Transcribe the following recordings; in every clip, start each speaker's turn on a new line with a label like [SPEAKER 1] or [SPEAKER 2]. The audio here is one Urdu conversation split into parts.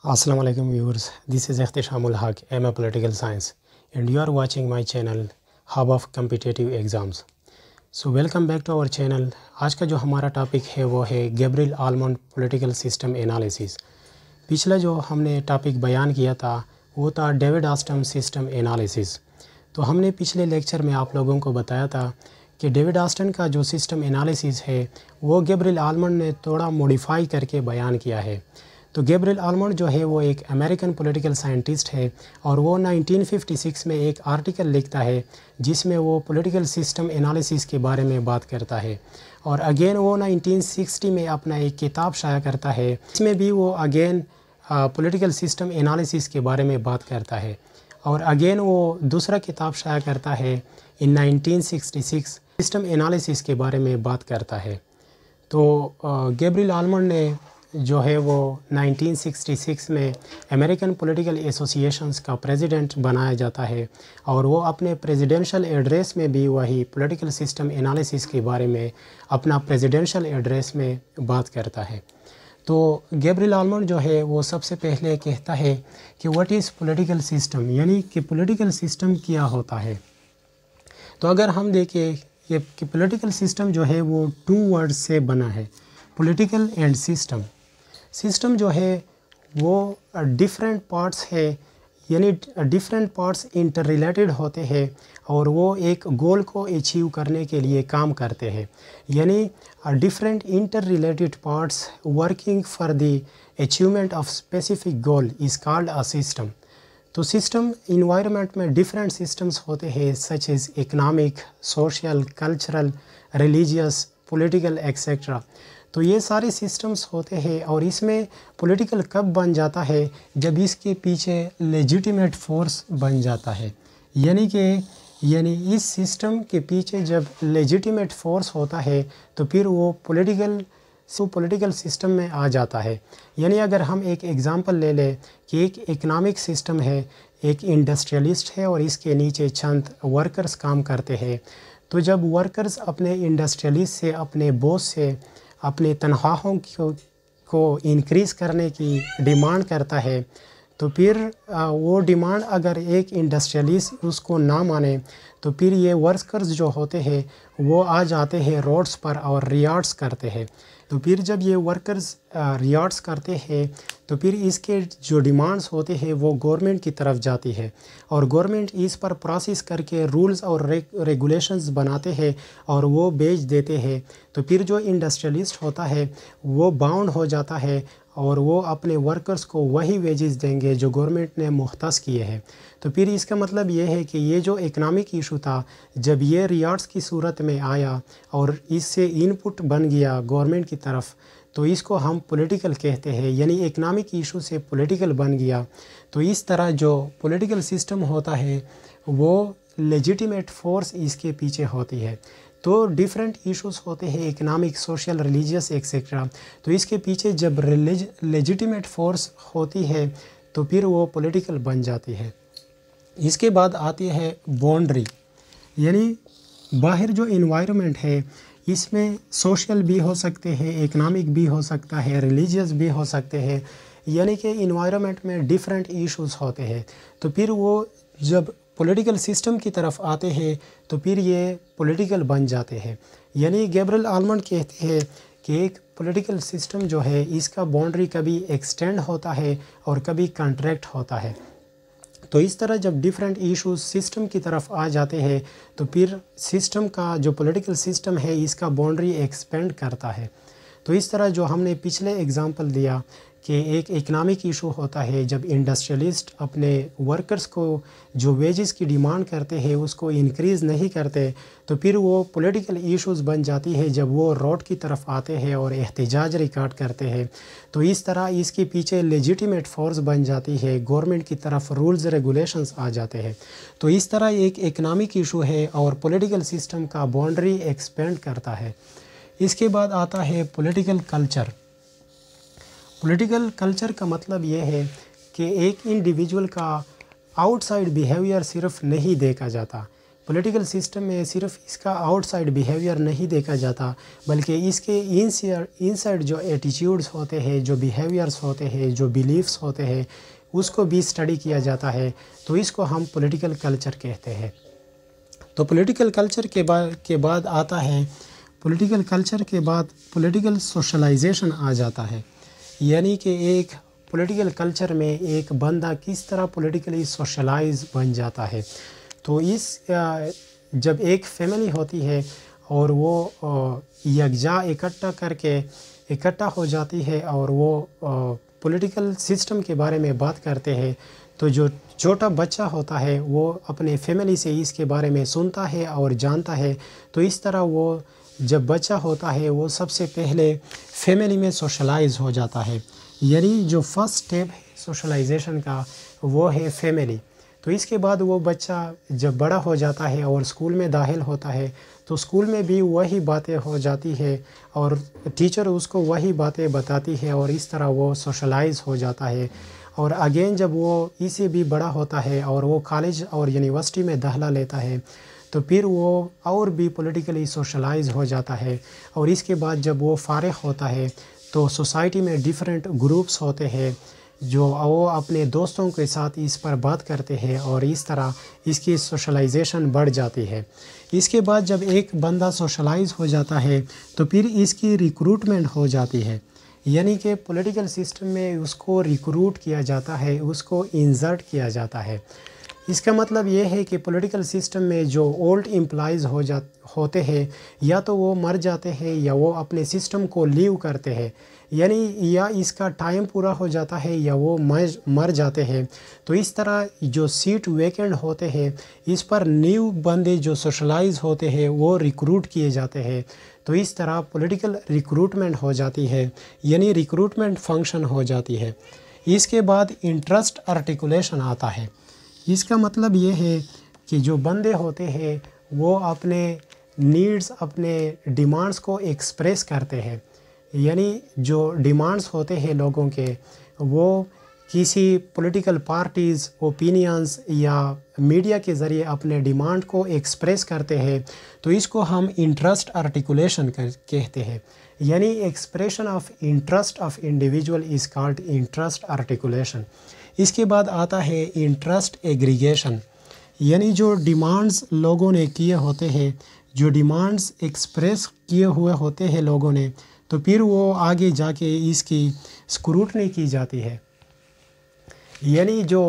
[SPEAKER 1] Assalamu alaikum viewers, this is Ikhtishamul Haq, I'm a political science and you are watching my channel Hub of Competitive Exams. So welcome back to our channel. آج کا جو ہمارا ٹاپک ہے وہ ہے Gabriel almond political system analysis. پچھلا جو ہم نے ٹاپک بیان کیا تھا وہ تھا ڈیوڈ آسٹن سسٹم انالیسس. تو ہم نے پچھلے لیکچر میں آپ لوگوں کو بتایا تھا کہ ڈیوڈ آسٹن کا جو سسٹم انالیسس ہے وہ گیبریل آلمنڈ نے تھوڑا موڈیفائی کر کے بیان کیا ہے. تو گیبریل آلمنڈ جو ہے وہ ایک امریکن پولیٹیکل سائنٹسٹ ہے اور وہ 1956 میں ایک آرٹیکل لکھتا ہے جس میں وہ پولیٹیکل سسٹم انالیسس کے بارے میں بات کرتا ہے. اور اگین وہ 1960 میں اپنا ایک کتاب شائع کرتا ہے، اس میں بھی وہ اگین پولیٹیکل سسٹم انالیسس کے بارے میں بات کرتا ہے. اور اگین وہ دوسرا کتاب شائع کرتا ہے ان 1966 سسٹم انالیسس کے بارے میں بات کرتا ہے. تو گیبریل آلمنڈ نے جو ہے وہ 1966 میں امریکن پولیٹیکل ایسوسیشنز کا پریزیڈنٹ بنایا جاتا ہے اور وہ اپنے پریزیڈنشل ایڈریس میں بھی وہی پولیٹیکل سسٹم انالیسس کے بارے میں اپنا پریزیڈنشل ایڈریس میں بات کرتا ہے. تو گیبریل آلمنڈ جو ہے وہ سب سے پہلے کہتا ہے کہ واٹ از پولیٹیکل سسٹم، یعنی کہ پولیٹیکل سسٹم کیا ہوتا ہے. تو اگر ہم دیکھیں یہ کہ پولیٹیکل سسٹم جو ہے وہ 2 ورڈ سے بنا ہے، پولیٹیکل اینڈ سسٹم. سسٹم جو ہے وہ ڈیفرنٹ پارٹس ہے، یعنی ڈیفرنٹ پارٹس انٹر ریلیٹڈ ہوتے ہیں اور وہ ایک گول کو اچیو کرنے کے لیے کام کرتے ہیں. یعنی different interrelated parts working for the achievement of specific goal is called a system. تو سسٹم انوائرمنٹ میں ڈیفرنٹ سسٹمز ہوتے ہیں such as economic, social, cultural, religious, political etcetera. تو یہ سارے سسٹمز ہوتے ہیں اور اس میں پولیٹیکل کب بن جاتا ہے جب اس کے پیچھے لیجیٹیمیٹ فورس بن جاتا ہے. یعنی اس سسٹم کے پیچھے جب لیجیٹیمیٹ فورس ہوتا ہے تو پھر وہ پولیٹیکل سسٹم میں آ جاتا ہے. یعنی اگر ہم ایک ایگزامپل لے لیں کہ ایک اکنامک سسٹم ہے، ایک انڈسٹریلسٹ ہے اور اس کے نیچے چند ورکرز کام کرتے ہیں. تو جب ورکرز اپنے انڈسٹریلسٹ سے، اپنے باس سے اپنے تنخواہوں کو انکریز کرنے کی ڈیمانڈ کرتا ہے تو پھر وہ ڈیمانڈ اگر ایک انڈسٹریلسٹ اس کو نہ مانے تو پھر یہ ورکرز جو ہوتے ہیں وہ آ جاتے ہیں روڈز پر اور ریاٹس کرتے ہیں. تو پھر جب یہ ورکرز ریاٹس کرتے ہیں تو پھر اس کے جو ڈیمانڈز ہوتے ہیں وہ گورنمنٹ کی طرف جاتی ہے اور گورنمنٹ اس پر پروسیس کر کے رولز اور ریگولیشنز بناتے ہیں اور وہ بیچ دیتے ہیں. تو پھر جو انڈسٹریلسٹ ہوتا ہے وہ باؤنڈ ہو جاتا ہے اور وہ اپنے ورکرز کو وہی ویجز دیں گے جو گورنمنٹ نے مختص کیے ہیں. تو پھر اس کا مطلب یہ ہے کہ یہ جو اکنامک ایشو تھا جب یہ ریاٹس کی صورت میں آیا اور اس سے ان پٹ بن گیا گورنمنٹ کی طرف تو اس کو ہم پولیٹیکل کہتے ہیں. یعنی اکنامک ایشو سے پولیٹیکل بن گیا. تو اس طرح جو پولیٹیکل سسٹم ہوتا ہے وہ لیجیٹیمیٹ فورس اس کے پیچھے ہوتی ہے. تو ڈیفرنٹ ایشوز ہوتے ہیں اکنامک، سوشل، ریلیجیس ایکسیٹرا. تو اس کے پیچھے جب لیجیٹیمیٹ فورس ہوتی ہے تو پھر وہ پولیٹیکل بن جاتی ہے. اس کے بعد آتی ہے باؤنڈری. یعنی باہر جو انوائرمنٹ ہے اس میں سوشل بھی ہو سکتے ہیں، اکنامک بھی ہو سکتا ہے، ریلیجیس بھی ہو سکتے ہیں. یعنی کہ انوائرمنٹ میں ڈیفرنٹ ایشوز ہوتے ہیں. تو پھر وہ جب پولیٹیکل سسٹم کی طرف آتے ہیں تو پھر یہ پولیٹیکل بن جاتے ہیں. یعنی گیبریل آلمنڈ کہتے ہیں کہ ایک پولیٹیکل سسٹم جو ہے اس کا باؤنڈری کبھی ایکسٹینڈ ہوتا ہے اور کبھی کنٹریکٹ ہوتا ہے. تو اس طرح جب ڈیفرنٹ ایشوز سسٹم کی طرف آ جاتے ہیں تو پھر سسٹم کا جو پولیٹیکل سسٹم ہے اس کا باؤنڈری ایکسپینڈ کرتا ہے. تو اس طرح جو ہم نے پچھلے ایگزامپل دیا کہ ایک اکنامک ایشو ہوتا ہے جب انڈسٹریلسٹ اپنے ورکرز کو جو ویجز کی ڈیمانڈ کرتے ہیں اس کو انکریز نہیں کرتے تو پھر وہ پولیٹیکل ایشوز بن جاتی ہے جب وہ روڈ کی طرف آتے ہیں اور احتجاج ریکارڈ کرتے ہیں. تو اس طرح اس کے پیچھے لیجیٹیمیٹ فورس بن جاتی ہے، گورنمنٹ کی طرف رولز ریگولیشنز آ جاتے ہیں. تو اس طرح ایک اکنامک ایشو ہے اور پولیٹیکل سسٹم کا باؤنڈری ایکسپینڈ کرتا ہے. اس کے بعد آتا ہے پولیٹیکل کلچر. پولیٹیکل کلچر کا مطلب یہ ہے کہ ایک انڈیویجول کا آؤٹ سائڈ بیہیویئر صرف نہیں دیکھا جاتا پولیٹیکل سسٹم میں صرف اس کا آؤٹ سائڈ بیہیویئر نہیں دیکھا جاتا، بلکہ اس کے ان سائڈ جو ایٹیٹیوڈز ہوتے ہیں، جو بیہیویئرس ہوتے ہیں، جو بیلیفس ہوتے ہیں، اس کو بھی اسٹڈی کیا جاتا ہے، تو اس کو ہم پولیٹیکل کلچر کہتے ہیں۔ تو پولیٹیکل کلچر کے بعد آتا ہے، پولیٹیکل کلچر کے بعد پولیٹیکل سوشلائزیشن آ جاتا ہے، یعنی کہ ایک پولیٹیکل کلچر میں ایک بندہ کس طرح پولیٹیکلی سوشلائز بن جاتا ہے۔ تو جب ایک فیملی ہوتی ہے اور وہ یکجا اکٹھا ہو جاتی ہے اور وہ پولیٹیکل سسٹم کے بارے میں بات کرتے ہیں، تو جو چھوٹا بچہ ہوتا ہے وہ اپنے فیملی سے اس کے بارے میں سنتا ہے اور جانتا ہے، تو اس طرح وہ جب بچہ ہوتا ہے وہ سب سے پہلے فیملی میں سوشلائز ہو جاتا ہے، یعنی جو فرسٹ سٹیپ ہے سوشلائزیشن کا وہ ہے فیملی۔ تو اس کے بعد وہ بچہ جب بڑا ہو جاتا ہے اور اسکول میں داخل ہوتا ہے، تو اسکول میں بھی وہی باتیں ہو جاتی ہے اور ٹیچر اس کو وہی باتیں بتاتی ہے اور اس طرح وہ سوشلائز ہو جاتا ہے۔ اور اگین جب وہ اس سے بھی بڑا ہوتا ہے اور وہ کالج اور یونیورسٹی میں داخلہ لیتا ہے، تو پھر وہ اور بھی پولیٹیکلی سوشلائز ہو جاتا ہے۔ اور اس کے بعد جب وہ فارغ ہوتا ہے تو سوسائٹی میں ڈیفرنٹ گروپس ہوتے ہیں جو وہ اپنے دوستوں کے ساتھ اس پر بات کرتے ہیں اور اس طرح اس کی سوشلائزیشن بڑھ جاتی ہے۔ اس کے بعد جب ایک بندہ سوشلائز ہو جاتا ہے تو پھر اس کی ریکروٹمنٹ ہو جاتی ہے، یعنی کہ پولیٹیکل سسٹم میں اس کو ریکروٹ کیا جاتا ہے، اس کو انسرٹ کیا جاتا ہے۔ اس کا مطلب یہ ہے کہ پولیٹیکل سسٹم میں جو اولڈ امپلائیز ہوتے ہیں یا تو وہ مر جاتے ہیں یا وہ اپنے سسٹم کو لیو کرتے ہیں، یعنی یا اس کا ٹائم پورا ہو جاتا ہے یا وہ مر جاتے ہیں۔ تو اس طرح جو سیٹ ویکنڈ ہوتے ہیں اس پر نیو بندے جو سوشلائز ہوتے ہیں وہ ریکروٹ کیے جاتے ہیں۔ تو اس طرح پولیٹیکل ریکروٹمنٹ ہو جاتی ہے، یعنی ریکروٹمنٹ فنکشن ہو جاتی ہے۔ اس کے بعد انٹرسٹ آرٹیکولیشن آتا ہے۔ اس کا مطلب یہ ہے کہ جو بندے ہوتے ہیں وہ اپنے نیڈز، اپنے ڈیمانڈز کو ایکسپریس کرتے ہیں، یعنی جو ڈیمانڈز ہوتے ہیں لوگوں کے وہ کسی پولیٹیکل پارٹیز، اوپینینز یا میڈیا کے ذریعے اپنے ڈیمانڈ کو ایکسپریس کرتے ہیں، تو اس کو ہم انٹرسٹ آرٹیکولیشن کہتے ہیں، یعنی expression of interest of individual is called interest articulation. اس کے بعد آتا ہے انٹرسٹ ایگریگیشن، یعنی جو ڈیمانڈز لوگوں نے کیے ہوتے ہیں، جو ڈیمانڈز ایکسپریس کیے ہوئے ہوتے ہیں لوگوں نے، تو پھر وہ آگے جا کے اس کی اسکروٹنی کی جاتی ہے، یعنی جو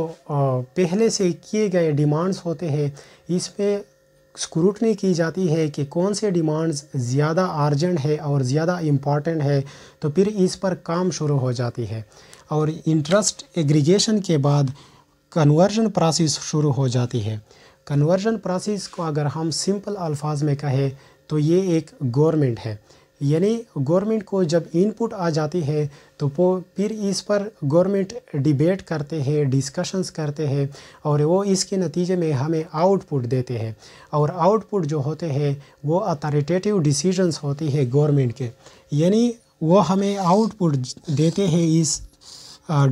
[SPEAKER 1] پہلے سے کیے گئے ڈیمانڈز ہوتے ہیں اس پہ اسکروٹنی کی جاتی ہے کہ کون سے ڈیمانڈز زیادہ ارجنٹ ہے اور زیادہ امپورٹنٹ ہے، تو پھر اس پر کام شروع ہو جاتی ہے۔ اور انٹرسٹ ایگریگیشن کے بعد کنورژن پروسیس شروع ہو جاتی ہے۔ کنورژن پروسیس کو اگر ہم سمپل الفاظ میں کہیں تو یہ ایک گورنمنٹ ہے، یعنی گورنمنٹ کو جب ان پٹ آ جاتی ہے تو پھر اس پر گورنمنٹ ڈیبیٹ کرتے ہیں، ڈسکشنز کرتے ہیں اور وہ اس کے نتیجے میں ہمیں آؤٹ پٹ دیتے ہیں، اور آؤٹ پٹ جو ہوتے ہیں وہ اتھارٹیٹیو ڈیسیجنز ہوتی ہے گورنمنٹ کے، یعنی وہ ہمیں آؤٹ پٹ دیتے ہیں اس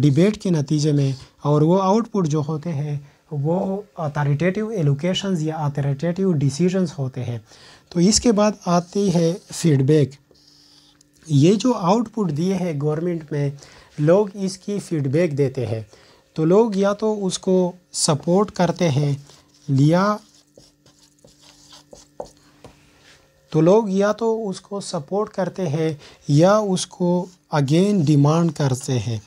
[SPEAKER 1] ڈیبیٹ کے نتیجے میں، اور وہ آؤٹ پٹ جو ہوتے ہیں وہ اتھارٹیٹیو ایلوکیشنز یا اتھارٹیٹیو ڈیسیجنز ہوتے ہیں۔ تو اس کے بعد آتی ہے فیڈ بیک۔ یہ جو آؤٹ پٹ دیے ہیں گورنمنٹ میں، لوگ اس کی فیڈ بیک دیتے ہیں، تو لوگ یا تو اس کو سپورٹ کرتے ہیں یا اس کو اگین ڈیمانڈ کرتے ہیں۔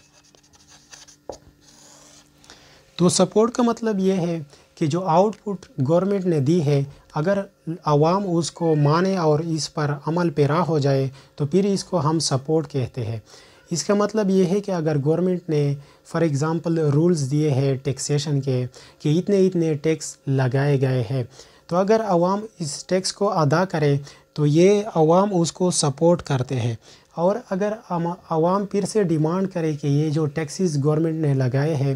[SPEAKER 1] تو سپورٹ کا مطلب یہ ہے کہ جو آؤٹ پٹ گورنمنٹ نے دی ہے، اگر عوام اس کو مانے اور اس پر عمل پیرا ہو جائے تو پھر اس کو ہم سپورٹ کہتے ہیں۔ اس کا مطلب یہ ہے کہ اگر گورنمنٹ نے فار ایگزامپل رولز دیے ہیں ٹیکسیشن کے کہ اتنے ٹیکس لگائے گئے ہیں، تو اگر عوام اس ٹیکس کو ادا کرے تو یہ عوام اس کو سپورٹ کرتے ہیں، اور اگر عوام پھر سے ڈیمانڈ کرے کہ یہ جو ٹیکسز گورنمنٹ نے لگائے ہیں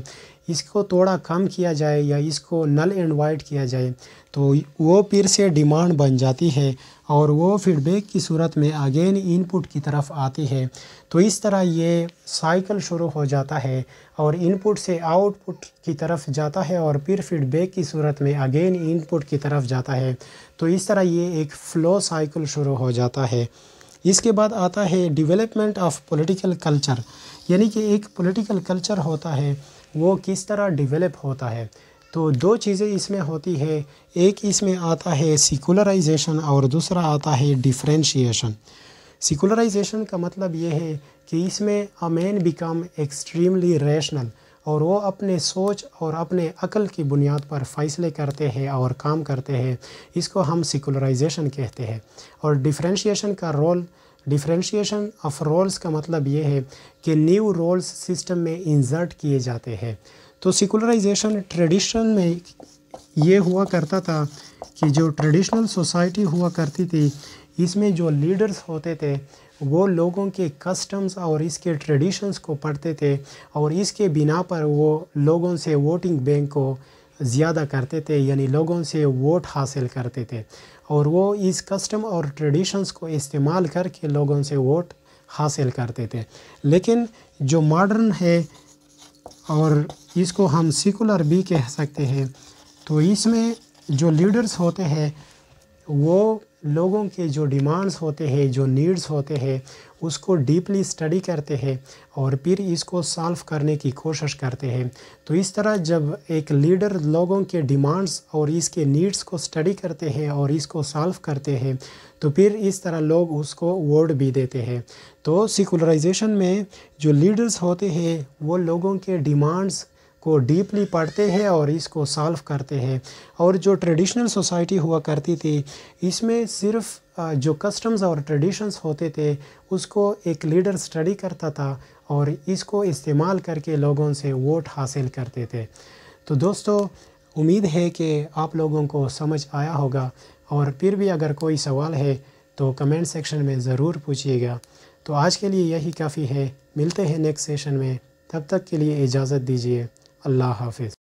[SPEAKER 1] اس کو تھوڑا کم کیا جائے یا اس کو نل اینڈ وائڈ کیا جائے تو وہ پھر سے ڈیمانڈ بن جاتی ہے اور وہ فیڈ بیک کی صورت میں اگین ان پٹ کی طرف آتی ہے۔ تو اس طرح یہ سائیکل شروع ہو جاتا ہے اور ان پٹ سے آؤٹ پٹ کی طرف جاتا ہے اور پھر فیڈ بیک کی صورت میں اگین ان پٹ کی طرف جاتا ہے۔ تو اس طرح یہ ایک فلو سائیکل شروع ہو جاتا ہے۔ اس کے بعد آتا ہے ڈیولپمنٹ آف پولیٹیکل کلچر، یعنی کہ ایک پولیٹیکل کلچر ہوتا ہے وہ کس طرح ڈیولپ ہوتا ہے۔ تو دو چیزیں اس میں ہوتی ہے، ایک اس میں آتا ہے سیکولرائزیشن اور دوسرا آتا ہے ڈیفرینشیشن۔ سیکولرائزیشن کا مطلب یہ ہے کہ اس میں اے مین بیکم ایکسٹریملی ریشنل، اور وہ اپنے سوچ اور اپنے عقل کی بنیاد پر فیصلے کرتے ہیں اور کام کرتے ہیں، اس کو ہم سیکولرائزیشن کہتے ہیں۔ اور ڈیفرینشیشن کا رول، ڈیفرینشیشن آف رولز کا مطلب یہ ہے کہ نیو رولز سسٹم میں انسرٹ کیے جاتے ہیں۔ تو سیکولرائزیشن ٹریڈیشن میں یہ ہوا کرتا تھا کہ جو ٹریڈیشنل سوسائٹی ہوا کرتی تھی اس میں جو لیڈرز ہوتے تھے وہ لوگوں کے کسٹمز اور اس کے ٹریڈیشنز کو پڑھتے تھے اور اس کے بنا پر وہ لوگوں سے ووٹنگ بینک کو زیادہ کرتے تھے، یعنی لوگوں سے ووٹ حاصل کرتے تھے، اور وہ اس کسٹم اور ٹریڈیشنز کو استعمال کر کے لوگوں سے ووٹ حاصل کرتے تھے۔ لیکن جو ماڈرن ہے اور اس کو ہم سیکولر بھی کہہ سکتے ہیں، تو اس میں جو لیڈرز ہوتے ہیں وہ لوگوں کے جو ڈیمانڈز ہوتے ہیں، جو نیڈز ہوتے ہیں، اس کو ڈیپلی اسٹڈی کرتے ہیں اور پھر اس کو سالو کرنے کی کوشش کرتے ہیں۔ تو اس طرح جب ایک لیڈر لوگوں کے ڈیمانڈز اور اس کے نیڈز کو اسٹڈی کرتے ہیں اور اس کو سالو کرتے ہیں تو پھر اس طرح لوگ اس کو ووٹ بھی دیتے ہیں۔ تو سیکولرائزیشن میں جو لیڈرز ہوتے ہیں وہ لوگوں کے ڈیمانڈز کو ڈیپلی پڑھتے ہیں اور اس کو سالو کرتے ہیں، اور جو ٹریڈیشنل سوسائٹی ہوا کرتی تھی اس میں صرف جو کسٹمز اور ٹریڈیشنز ہوتے تھے اس کو ایک لیڈر اسٹڈی کرتا تھا اور اس کو استعمال کر کے لوگوں سے ووٹ حاصل کرتے تھے۔ تو دوستو، امید ہے کہ آپ لوگوں کو سمجھ آیا ہوگا، اور پھر بھی اگر کوئی سوال ہے تو کمنٹ سیکشن میں ضرور پوچھیے گا۔ تو آج کے لیے یہی کافی ہے، ملتے ہیں نیکسٹ سیشن میں، تب تک کے لیے اجازت دیجیے، اللہ حافظ۔